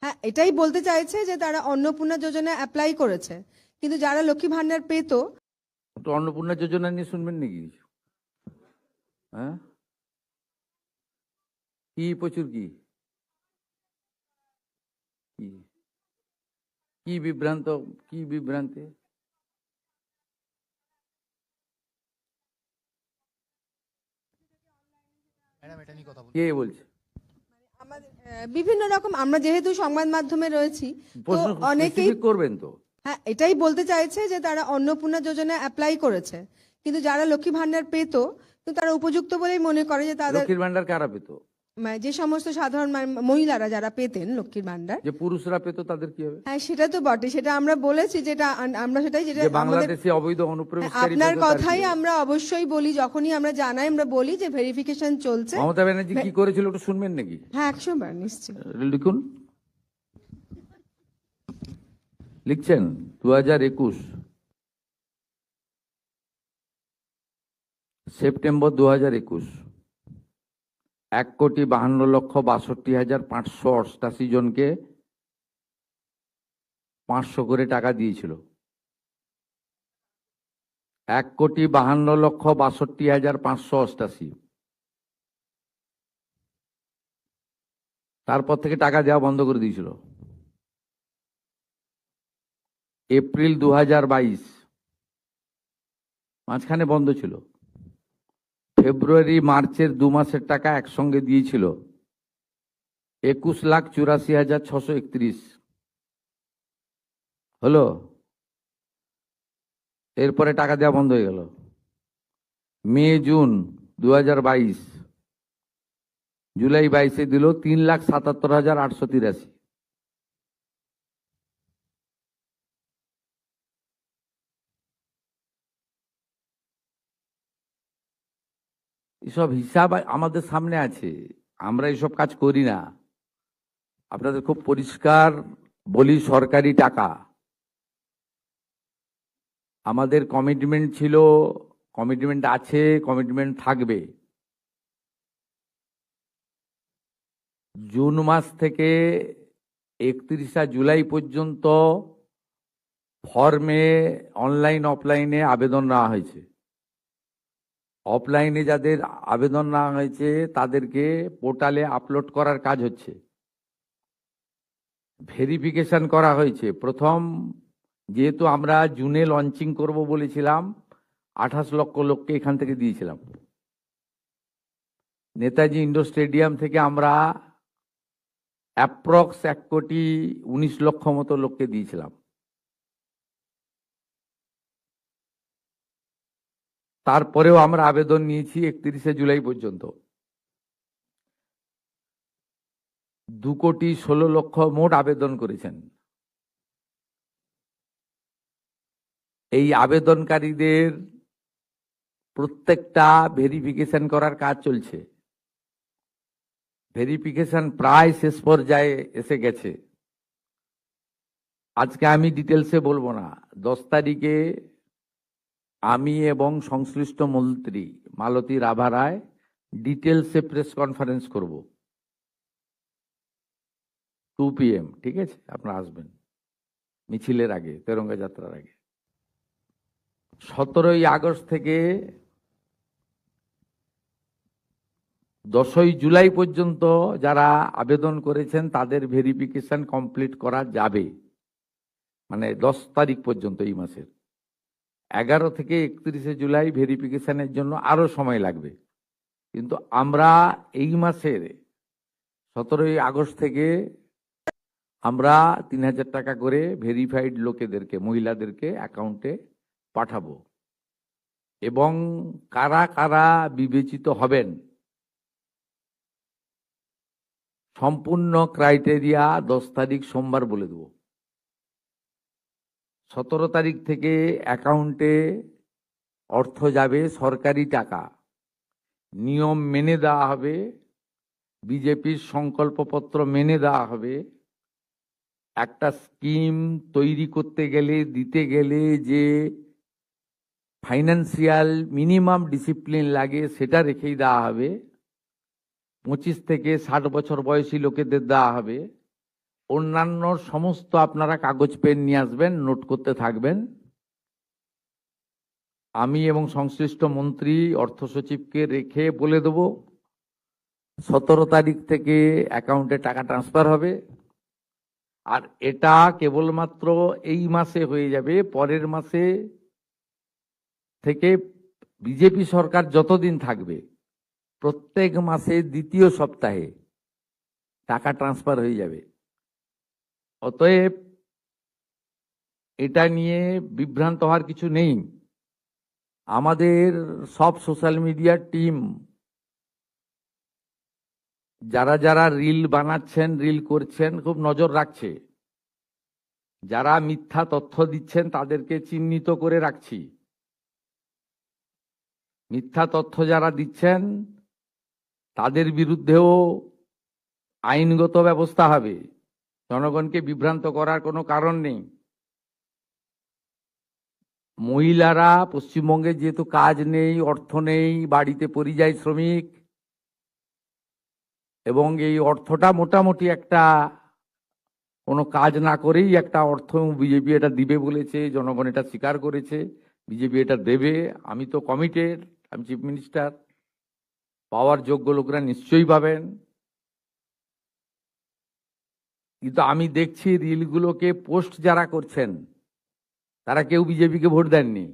হ্যাঁ, এটাই বলতে চাইছে যে তারা অন্নপূর্ণা যোজনা অ্যাপ্লাই করেছে, কিন্তু যারা লক্ষ্মী ভান্ডার পেত। তো অন্নপূর্ণা যোজনা নিয়ে শুনবেন নাকি? হ্যাঁ, কি প্রচুর কি কি কি বিভ্রান্ত, কি বিভ্রান্তি? কে বলছে? আমাদের বিভিন্ন রকম, আমরা যেহেতু সংবাদ মাধ্যমে রয়েছি, তো প্রশ্ন অনেকেই specific করবেন তো। হ্যাঁ, এটাই বলতে চাইছে যে তারা অন্নপূর্ণা যোজনা অ্যাপ্লাই করেছে, কিন্তু যারা লক্ষ্মী ভান্ডার পেত, তো তারা উপযুক্ত বলেই মনে করে যে তাদের লক্ষ্মীর ভান্ডার কারা পেত? মানে যে সমস্ত সাধারণ মহিলারা যারা পেতেন লক্ষ্মীর ভান্ডার। যে পুরুষরা পেত তাদের কি হবে? হ্যাঁ, সেটা তো বটে, সেটা আমরা বলেছি, যেটা আমরা সেটাই, যেটা যে আমাদের বাংলাদেশে অবৈধ হ্যাঁ, অনুপ্রবেশকারী আপনার পেত তার কি কথাই হবে? আমরা অবশ্যই বলি, যখনই আমরা জানাই আমরা বলি যে ভেরিফিকেশন চলছে। মমতা ব্যানার্জি কি করেছিল একটু শুনবেন নাকি? হ্যাঁ, 100 বার নিশ্চয়ই। লিখুন, লিখছেন 2021 সেপ্টেম্বর 2021 1,52,62,588 জনকে 500 করে টাকা দিয়েছিল। 1,52,62,588। তারপর থেকে টাকা দেওয়া বন্ধ করে দিয়েছিল। এপ্রিল 2022 মাঝখানে বন্ধ ছিল। ফেব্রুয়ারি মার্চের 2 মাসের টাকা একসঙ্গে দিয়েছিল 21,84,631। হলো, এরপরে টাকা দেওয়া বন্ধ হয়ে গেল। মে জুন 2022, জুলাই 22-এ দিল 3,77,883। এসব হিসাব আমাদের সামনে আছে, আমরা এসব কাজ করি না। আপনাদের খুব পরিষ্কার বলি, সরকারি টাকা। আমাদের কমিটমেন্ট ছিল, কমিটমেন্ট আছে, কমিটমেন্ট থাকবে। জুন মাস থেকে 31 জুলাই পর্যন্ত ফর্মে অনলাইন অফলাইনে আবেদন নেওয়া হয়েছে। অফলাইনে যাদের আবেদন নেওয়া হয়েছে তাদেরকে পোর্টালে আপলোড করার কাজ হচ্ছে। ভেরিফিকেশন করা হয়েছে। প্রথম, যেহেতু আমরা জুনে লঞ্চিং করব বলেছিলাম, 28 লক্ষ লোককে এখান থেকে দিয়েছিলাম। নেতাজি ইন্ডোর স্টেডিয়াম থেকে আমরা অ্যাপ্রক্স 1,19,00,000 মতো লোককে দিয়েছিলাম। তারপরেও আমরা আবেদন নিয়েছি 31 জুলাই পর্যন্ত। 2,16,00,000 মোট আবেদন করেছেন। এই আবেদনকারীদের প্রত্যেকটা ভেরিফিকেশন করার কাজ চলছে। ভেরিফিকেশন প্রায় শেষ পর্যায়ে এসে গেছে। আজকে আমি ডিটেলসে বলবো না। 10 তারিখে আমি এবং সংশ্লিষ্ট মন্ত্রী মালতী রাভা রায় ডিটেলসে প্রেস কনফারেন্স করব 2 PM, ঠিক আছে? আপনারা আসবেন মিছিলের আগে, তেরঙ্গা যাত্রার আগে। 17ই আগস্ট থেকে 10ই জুলাই পর্যন্ত যারা আবেদন করেছেন তাদের ভেরিফিকেশন কমপ্লিট করা যাবে, মানে 10 তারিখ পর্যন্ত এই মাসের। 11 থেকে 31 জুলাই ভেরিফিকেশনের জন্য আরো সময় লাগবে। কিন্তু আমরা এই মাসের 17ই আগস্ট থেকে আমরা 3,000 টাকা করে ভেরিফাইড লোকেদেরকে, মহিলাদেরকে অ্যাকাউন্টে পাঠাবো। এবং কারা কারা বিবেচিত হবেন সম্পূর্ণ ক্রাইটেরিয়া 10 তারিখ সোমবার বলে দেব। 17 তারিখ থেকে অ্যাকাউন্টে অর্থ যাবে, সরকারি টাকা, নিয়ম মেনে দেওয়া হবে, বিজেপির সংকল্পপত্র মেনে দেওয়া হবে। একটা স্কিম তৈরি করতে গেলে, দিতে গেলে যে ফাইন্যান্সিয়াল মিনিমাম ডিসিপ্লিন লাগে সেটা রেখেই দেওয়া হবে। 25 থেকে 60 বছর বয়সী লোকেদের দেওয়া হবে। অন্যান্য সমস্ত আপনারা কাগজ পেন নিয়ে আসবেন, নোট করতে থাকবেন। আমি এবং সংশ্লিষ্ট মন্ত্রী অর্থ সচিবকে রেখে বলে দেব 17 তারিখ থেকে অ্যাকাউন্টে টাকা ট্রান্সফার হবে। আর এটা কেবলমাত্র এই মাসে হয়ে যাবে, পরের মাসে থেকে বিজেপি সরকার যতদিন থাকবে প্রত্যেক মাসে দ্বিতীয় সপ্তাহে টাকা ট্রান্সফার হয়ে যাবে। অতএব এটা নিয়ে বিভ্রান্ত হওয়ার কিছু নেই। আমাদের সব সোশ্যাল মিডিয়ার টিম যারা যারা রিল বানাচ্ছেন, রিল করছেন, খুব নজর রাখছে। যারা মিথ্যা তথ্য দিচ্ছেন তাদেরকে চিহ্নিত করে রাখছি। মিথ্যা তথ্য যারা দিচ্ছেন তাদের বিরুদ্ধেও আইনগত ব্যবস্থা হবে। জনগণকে বিভ্রান্ত করার কোনো কারণ নেই। মহিলারা পশ্চিমবঙ্গে যেহেতু কাজ নেই, অর্থ নেই, বাড়িতে পরিযায়ী শ্রমিক, এবং এই অর্থটা মোটামুটি একটা কোনো কাজ না করেই একটা অর্থ বিজেপি এটা দিবে বলেছে, জনগণ এটা স্বীকার করেছে, বিজেপি এটা দেবে। আমি তো কমিটেড, আমি চিফ মিনিস্টার, পাওয়ার যোগ্য লোকরা নিশ্চয়ই পাবেন। কিন্তু আমি দেখছি রিলগুলোকে পোস্ট যারা করছেন তারা কেউ বিজেপিকে ভোট দেননি।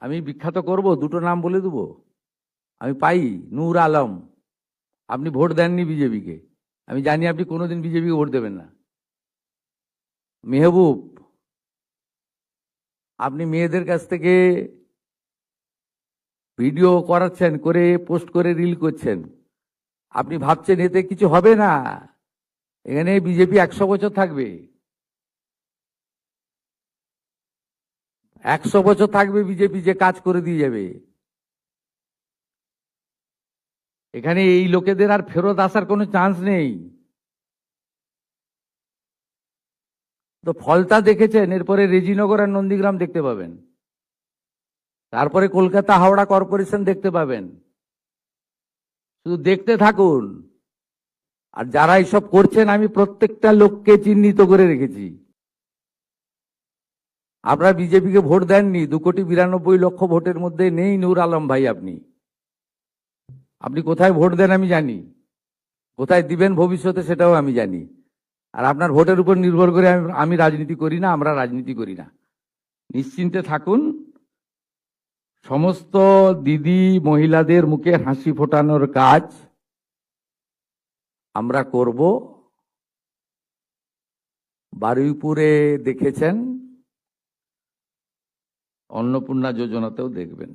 আমি বিখ্যাত করব, দুটো নাম বলে দেবো। আমি পাই নূর আলম, আপনি ভোট দেননি বিজেপিকে, আমি জানি আপনি কোনোদিন বিজেপিকে ভোট দেবেন না। মেহবুব, আপনি মেয়েদের কাছ থেকে ভিডিও করাচ্ছেন, করে পোস্ট করে রিল করছেন, আপনি ভাবছেন এতে কিছু হবে না। এখানে বিজেপি 100 বছর থাকবে, 100 বছর থাকবে বিজেপি, যে কাজ করে দিয়ে যাবে। এখানে এই লোকেদের আর ফেরত আসার কোনো চান্স নেই। তো ফলতা দেখেছেন, এরপরে রেজিনগর আর নন্দীগ্রাম দেখতে পাবেন, তারপরে কলকাতা হাওড়া কর্পোরেশন দেখতে পাবেন। শুধু দেখতে থাকুন। আর যারা এইসব করছেন আমি প্রত্যেকটা লোককে চিহ্নিত করে রেখেছি। আপনারা বিজেপিকে ভোট দেননি, 2,92,00,000 ভোটের মধ্যে নেই নূর আলম ভাই। আপনি কোথায় ভোট দেন আমি জানি, কোথায় দিবেন ভবিষ্যতে সেটাও আমি জানি। আর আপনার ভোটের উপর নির্ভর করে আমি রাজনীতি করি না, আমরা রাজনীতি করি না। নিশ্চিন্তে থাকুন। সমস্ত দিদি মহিলাদের মুখে হাসি ফোটানোর কাজ আমরা করব। বারুইপুরে দেখেছেন, অন্নপূর্ণা যোজনাতেও দেখবেন।